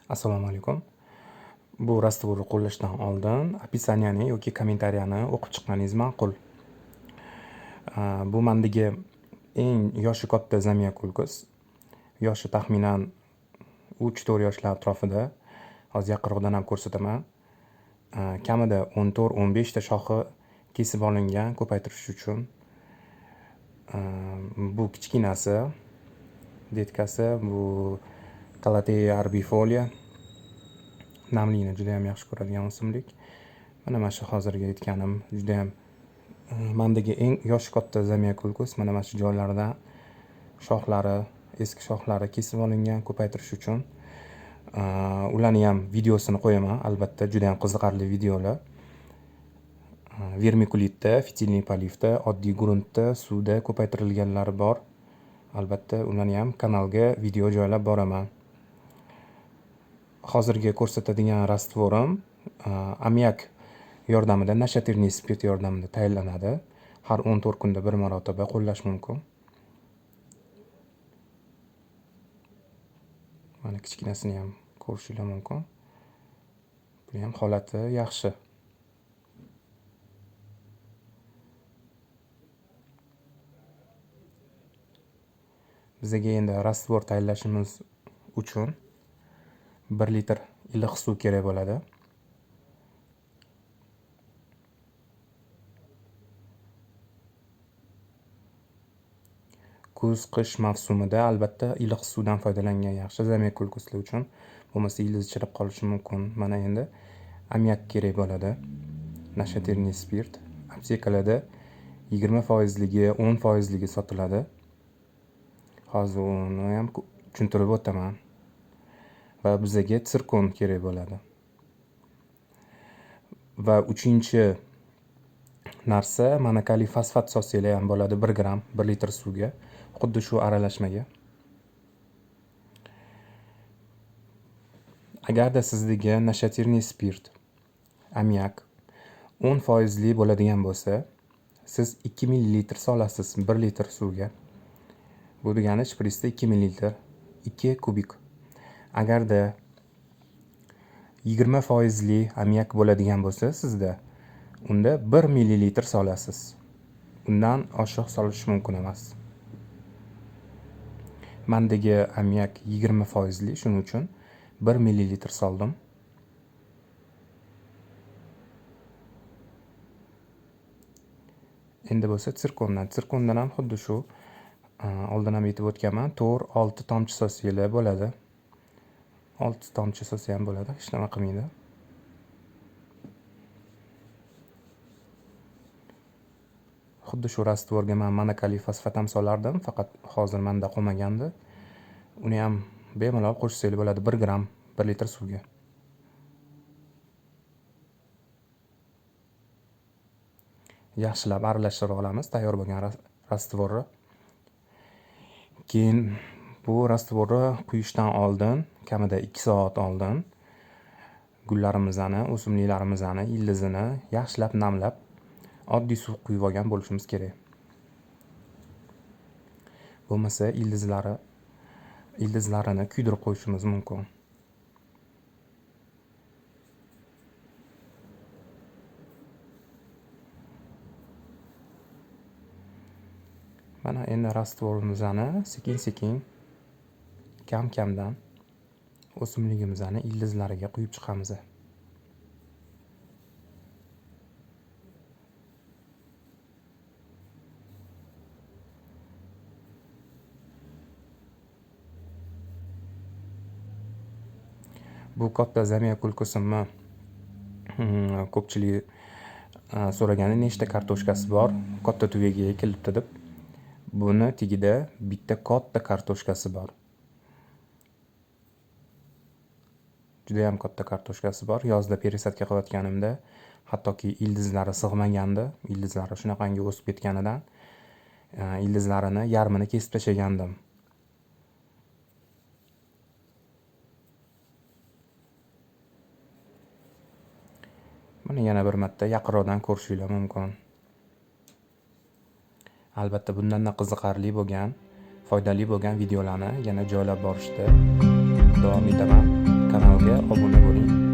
Assalomu alaykum. Bu rastvorni qo'llashdan oldin описаниеni yoki kommentariyani o'qib chiqqaningiz ma'qul. Bu mendagi eng yoshi katta Zamyakulkos. Yoshi taxminan 3-4 yoshlar atrofida. Hozir yaqinroqdan ham ko'rsataman. Kamida 14-15 ta shoxi kesib olingan ko'paytirish uchun. Bu kichkinasi, detkasi, bu Calathea arbifolia. Namlikni juda ham yaxshi ko'radigan o'simlik. Mana shu hozirga aytganim juda ham mendagi eng yoshi katta Zamyakulkos. Mana shu joylardan shoxlari, eski shoxlari kesib olingan ko'paytirish uchun. Ularni ham videosini qo'yaman, albatta, juda ham qiziqarli videolar. Vermikulitda, fitilniy polivda, oddiy gruntda, suvda ko'paytirilganlari bor. Albatta, ularni ham kanalga video joylab boraman. Hozirgi ko'rsatadigan rastvorim ammiak yordamida, nashatirniy spirt yordamida tayyorlanadi. Har 14 kunda bir marotaba qo'llash mumkin. Mana kichkinasini ham ko'rishingiz mumkin. Bu ham holati yaxshi. Bizga endi rastvor tayyorlashimiz uchun 1 litr iliq suv kerak bo'ladi. Kuz-qish mavsumida albatta iliq suvdan foydalangan yaxshi Zamyakulkoslar uchun. Bo'lmasa ildiz chirib qolishi mumkin. Mana endi ammiak kerak bo'ladi. Nashatirniy spirt. Aptekalarda 20%ligi, 10%ligi sotiladi. Hozir uni ham tushuntirib o'taman. Va bizga sirkon kerak bo'ladi. Va 3-chi narsa monokaliy fosfat solsanglar ham bo'ladi 1 gram 1 litr suvga. Xuddi shu aralashmaga. Agarda sizga nashatirniy spirt, ammiak 10%li bo'ladigan bo'lsa, siz 2 ml solasiz 1 litr suvga. Bu degani shprisda 2 ml, 2 kubik. Agarda 20%li ammiak bo'ladigan bo'lsa sizda, unda 1 ml solasiz. Undan oshiq solish mumkin emas. Mendagi ammiak 20%li, shuning uchun 1 ml soldim. Endi bo'lsa sirkondan ham xuddi shu oldin ham aytib o'tganman, 4-6 tomchi solsanglar bo'ladi. 6 tomchi solsa ham bo'ladi, hech nima qilmaydi. Xuddi shu rastvorga men monokaliy fosfat ham solardim, faqat hozir menda qolmagandi. Uni ham bemalol qo'shsangiz bo'ladi 1 gram 1 litr suvga. Yaxshilab aralashtirib olamiz tayyor bo'lgan rastvorni. Keyin bu rastvorni quyishdan oldin, kamida 2 soat oldin gullarimizni, o'simliklarimizni ildizini yaxshilab namlab, oddiy suv quyib olgan bo'lishimiz kerak. Bo'lmasa ildizlarini kuydirib qo'yishimiz mumkin. Mana endi rastvorimizni sekin-sekin, kam-kamdan o'simligimizni ildizlariga quyib chiqamiz. Bu katta Zamyakulkosimni ko'pchilik so'ragani nechta kartoshkasi bor, katta tuvaga ekilibdi deb. Buni tagida bitta katta kartoshkasi bor. Juda ham katta kartoshkasi bor. Yozda perisadga qilayotganimda hattoki ildizlari sig'magandi. Ildizlari shunaqangi o'sib ketganidan ildizlarini yarmini kesib tashlagandim. Buni yana bir marta yaqinroqdan ko'rishingiz mumkin. Albatta, bundan qiziqarli bo'lgan, foydali bo'lgan videolarni yana joylab borishda davom etaman. Kanalga kanalimizga obuna bo'ling.